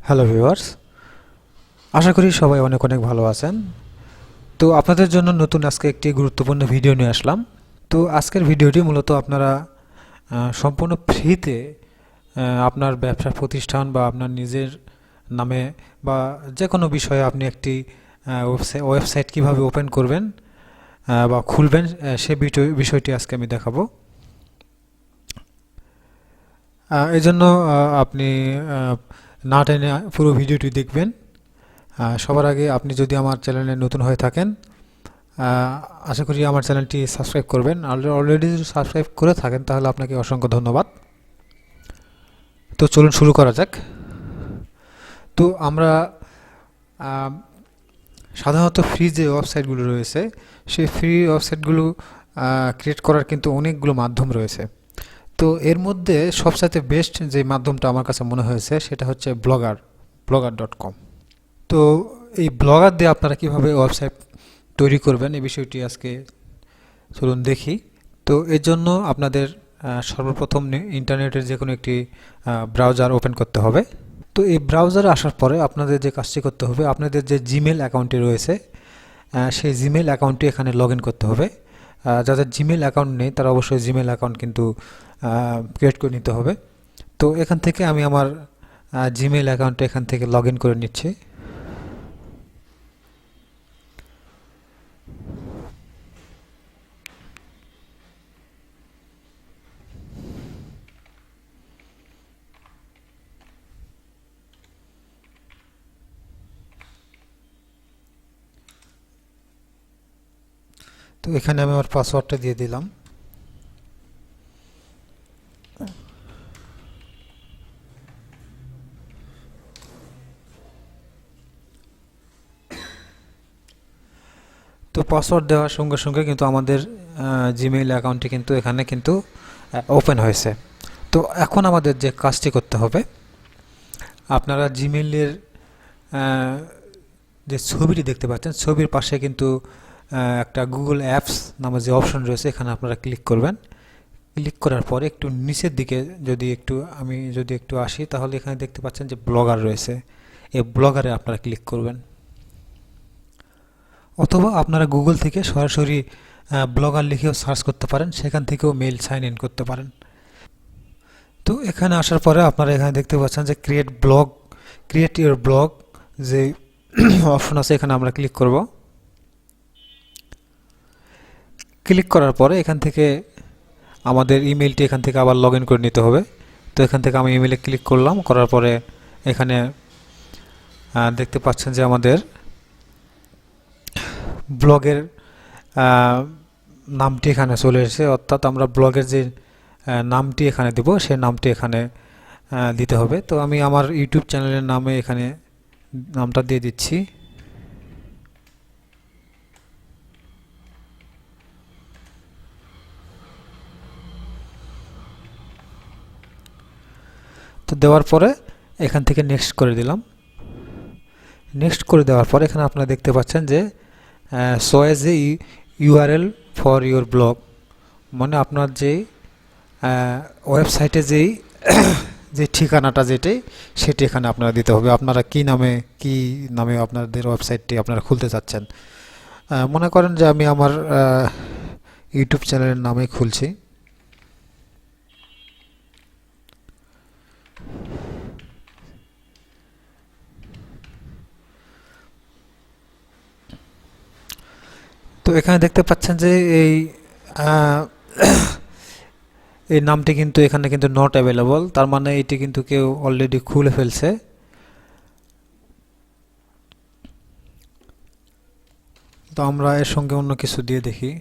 Hello viewers, আশা করি সবাই অনেক অনেক ভালো আছেন। তো আপনাদের জন্য নতুন আজকে একটি গুরুত্বপূর্ণ ভিডিও নিয়ে আসলাম। তো আজকের ভিডিওটি মূলত আপনারা সম্পূর্ণ ফ্রিতে আপনার ব্যবসা প্রতিষ্ঠান বা আপনার নিজের নামে বা যে কোনো বিষয়ে আপনি একটি ওয়েবসাইট কিভাবে ওপেন করবেন বা খুলবেন সে বিষয়টি আজকে আমি দেখাবো। এই জন্য আপনি না টেনে পুরো ভিডিওটি দেখবেন। সবার আগে আপনি যদি আমার চ্যানেলে নতুন হয়ে থাকেন, আশা করি আমার চ্যানেলটি সাবস্ক্রাইব করবেন। অলরেডি যদি সাবস্ক্রাইব করে থাকেন তাহলে আপনাকে অসংখ্য ধন্যবাদ। তো চলুন শুরু করা যাক। তো আমরা সাধারণত ফ্রি যে ওয়েবসাইটগুলো রয়েছে সেই ফ্রি ওয়েবসাইটগুলো ক্রিয়েট করার কিন্তু অনেকগুলো মাধ্যম রয়েছে। তো এর মধ্যে সবচাইতে বেস্ট যে মাধ্যমটা আমার কাছে মনে হয়েছে সেটা হচ্ছে blogger.com। তো এই ব্লগার দিয়ে আপনারা কিভাবে ওয়েবসাইট তৈরি করবেন এই বিষয়টি আজকে চলুন দেখি। তো এর জন্য আপনাদের সর্বপ্রথম ইন্টারনেটের যে কোনো একটি ব্রাউজার ওপেন করতে হবে। তো এই ব্রাউজারে আসার পরে আপনাদের যে কাজটি করতে হবে, আপনাদের যে জিমেল অ্যাকাউন্টটি রয়েছে সেই জিমেল অ্যাকাউন্টটি এখানে লগ ইন করতে হবে। যাদের জিমেল অ্যাকাউন্ট নেই তারা অবশ্যই জিমেল অ্যাকাউন্ট কিন্তু ক্রিয়েট করে নিতে হবে। তো এখান থেকে আমি আমার জিমেল অ্যাকাউন্টটা এখান থেকে লগ ইন করে নিচ্ছি। তো এখানে আমি আমার পাসওয়ার্ডটা দিয়ে দিলাম। তো পাসওয়ার্ড দেওয়ার সঙ্গে সঙ্গে কিন্তু আমাদের জিমেইল অ্যাকাউন্টটি কিন্তু এখানে কিন্তু ওপেন হয়েছে। তো এখন আমাদের যে কাজটি করতে হবে, আপনারা জিমেইলের যে ছবিটি দেখতে পাচ্ছেন ছবির পাশে কিন্তু একটা গুগল অ্যাপস নামে যে অপশন রয়েছে এখানে আপনারা ক্লিক করবেন। ক্লিক করার পরে একটু নিচের দিকে যদি একটু আসি তাহলে এখানে দেখতে পাচ্ছেন যে ব্লগার রয়েছে। এই ব্লগারে আপনারা ক্লিক করবেন, অথবা আপনারা গুগল থেকে সরাসরি ব্লগার লিখেও সার্চ করতে পারেন, সেখান থেকেও মেইল সাইন ইন করতে পারেন। তো এখানে আসার পরে আপনারা এখানে দেখতে পাচ্ছেন যে ক্রিয়েট ইউর ব্লগ যে অপশন আছে এখানে আমরা ক্লিক করব। ক্লিক করার পরে এখান থেকে আমাদের ইমেলটি এখান থেকে আবার লগ ইন করে নিতে হবে। তো এখান থেকে আমি ইমেলে ক্লিক করলাম, করার পরে এখানে দেখতে পাচ্ছেন যে আমাদের ব্লগের নামটি এখানে চলে এসেছে, অর্থাৎ আমরা ব্লগের যে নামটি এখানে দেব সেই নামটি এখানে দিতে হবে। তো আমি আমার ইউটিউব চ্যানেলের নামে এখানে নামটা দিয়ে দিচ্ছি। তো দেওয়ার পরে এখান থেকে নেক্সট করে দিলাম। নেক্সট করে দেওয়ার পরে এখানে আপনারা দেখতে পাচ্ছেন যে show as a URL for your blog, মানে আপনার যে ওয়েবসাইটে যে ঠিকানাটা সেটি এখানে আপনারা দিতে হবে। আপনারা কি নামে আপনাদের ওয়েবসাইটটি আপনারা খুলতে চাচ্ছেন। মনে করেন যে আমি আমার ইউটিউব চ্যানেলের নামে খুলছি। তো এখানে দেখতে পাচ্ছেন যে এই নামটি কিন্তু এখানে কিন্তু নট অ্যাভেলেবল, তার মানে এটি কিন্তু কেউ অলরেডি খুলে ফেলছে। তো আমরা এর সঙ্গে অন্য কিছু দিয়ে দেখি।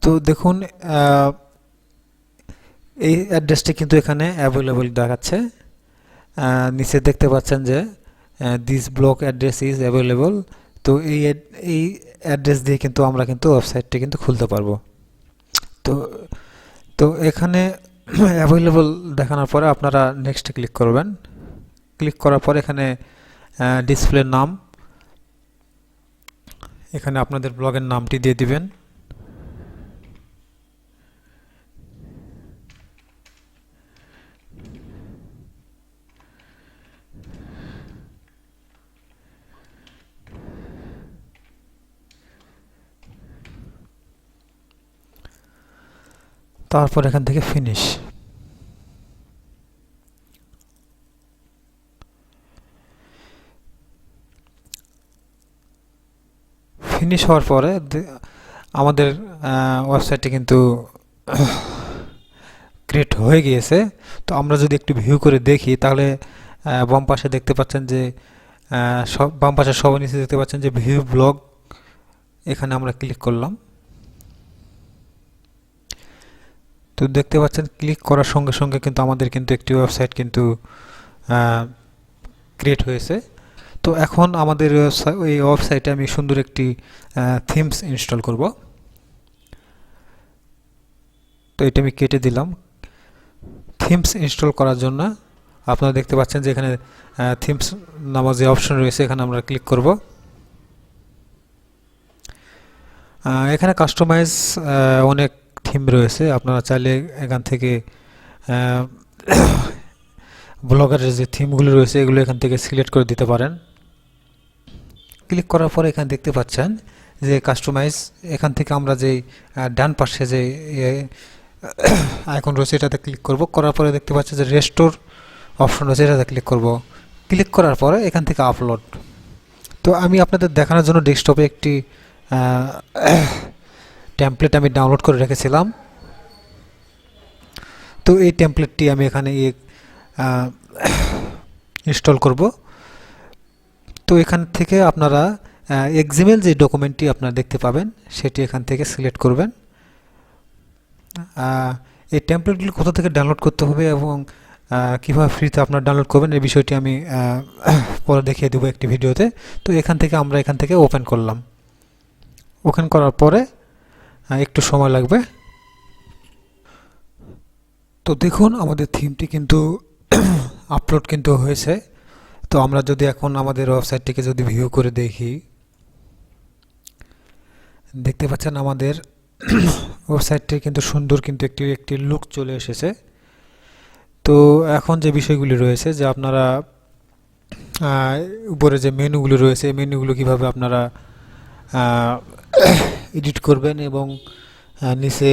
তো দেখুন এই অ্যাড্রেসটি কিন্তু এখানে অ্যাভেলেবল দেখাচ্ছে। নিচে দেখতে পাচ্ছেন যে this blog address is available. তো এই অ্যাড্রেস দিয়ে কিন্তু আমরা কিন্তু ওয়েবসাইটটি কিন্তু খুলতে পারবো। তো তো তো এখানে অ্যাভেলেবল দেখানোর পরে আপনারা নেক্সটে ক্লিক করবেন। ক্লিক করার পরে এখানে ডিসপ্লের নাম, এখানে আপনাদের ব্লগের নামটি দিয়ে দিবেন। তারপর এখান থেকে ফিনিশ। ফিনিশ হওয়ার পরে আমাদের ওয়েবসাইটটি কিন্তু ক্রিয়েট হয়ে গিয়েছে। তো আমরা যদি একটু ভিউ করে দেখি তাহলে বাম পাশে দেখতে পাচ্ছেন যে বাম পাশে সবার নিচে দেখতে পাচ্ছেন যে ভিউ ব্লগ, এখানে আমরা ক্লিক করলাম। তো দেখতে পাচ্ছেন ক্লিক করার সঙ্গে সঙ্গে কিন্তু আমাদের কিন্তু একটি ওয়েবসাইট কিন্তু ক্রিয়েট হয়েছে। তো এখন আমাদের এই ওয়েবসাইটে আমি সুন্দর একটি থিমস ইনস্টল করব। তো এটা আমি কেটে দিলাম। থিমস ইনস্টল করার জন্য আপনারা দেখতে পাচ্ছেন যে এখানে থিমস নামক যে অপশন রয়েছে এখানে আমরা ক্লিক করব। এখানে কাস্টমাইজ অনেক থিম রয়েছে, আপনারা চাইলে এখান থেকে ব্লগারের যে থিমগুলো রয়েছে এগুলো এখান থেকে সিলেক্ট করে দিতে পারেন। ক্লিক করার পরে এখানে দেখতে পাচ্ছেন যে কাস্টমাইজ, এখান থেকে আমরা যে ডান পাশে যে আইকন রয়েছে এটাতে ক্লিক করব। করার পরে দেখতে পাচ্ছেন যে রেস্টোর অপশন রয়েছে, এটাতে ক্লিক করব। ক্লিক করার পরে এখান থেকে আপলোড। তো আমি আপনাদের দেখানোর জন্য ডেস্কটপে একটি টেমপ্লেট আমি ডাউনলোড করে রেখেছিলাম। তো এই টেমপ্লেটটি আমি এখানে ইনস্টল করব। তো এখান থেকে আপনারা এক্সএমএল যে ডকুমেন্টটি আপনারা দেখতে পাবেন সেটি এখান থেকে সিলেক্ট করবেন। এই টেমপ্লেটগুলি কোথা থেকে ডাউনলোড করতে হবে এবং কীভাবে ফ্রিতে আপনারা ডাউনলোড করবেন এই বিষয়টি আমি পরে দেখিয়ে দেবো একটি ভিডিওতে। তো এখান থেকে ওপেন করলাম। ওপেন করার পরে একটু সময় লাগবে। তো দেখুন আমাদের থিমটি কিন্তু আপলোড কিন্তু হয়েছে। তো আমরা যদি এখন আমাদের ওয়েবসাইটটিকে যদি ভিউ করে দেখি, দেখতে পাচ্ছেন আমাদের ওয়েবসাইটটি কিন্তু সুন্দর কিন্তু একটি লুক চলে এসেছে। তো এখন যে বিষয়গুলি রয়েছে যে আপনারা উপরে যে মেনুগুলো রয়েছে এই মেনুগুলো কীভাবে আপনারা এডিট করবেন এবং নিচে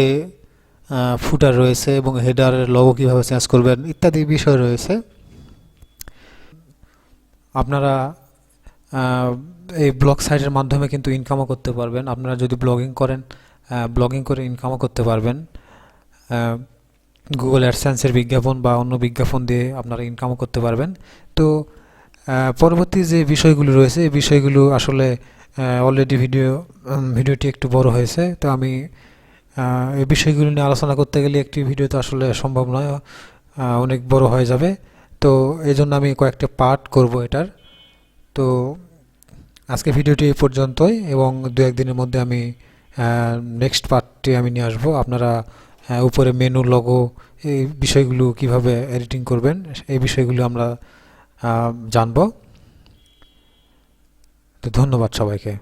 ফুটার রয়েছে এবং হেডারের লোগো কীভাবে চেঞ্জ করবেন ইত্যাদি বিষয় রয়েছে। আপনারা এই ব্লগ সাইটের মাধ্যমে কিন্তু ইনকামও করতে পারবেন। আপনারা যদি ব্লগিং করেন, ব্লগিং করে ইনকামও করতে পারবেন। গুগল অ্যাডসেন্সের বিজ্ঞাপন বা অন্য বিজ্ঞাপন দিয়ে আপনারা ইনকামও করতে পারবেন। তো পরবর্তী যে বিষয়গুলো রয়েছে এই বিষয়গুলো আসলে অলরেডি ভিডিওটি একটু বড় হয়েছে। তো আমি এই বিষয়গুলো নিয়ে আলোচনা করতে গেলে একটি ভিডিওতে আসলে সম্ভব নয়, অনেক বড় হয়ে যাবে। তো এই জন্য আমি কয়েকটা পার্ট করব এটার। তো আজকে ভিডিওটি এই পর্যন্তই এবং দু একদিনের মধ্যে আমি নেক্সট পার্টটি আমি নিয়ে আসবো। আপনারা উপরে মেনু, লোগো এই বিষয়গুলো কিভাবে এডিটিং করবেন এই বিষয়গুলো আমরা জানব। তো ধন্যবাদ সবাইকে।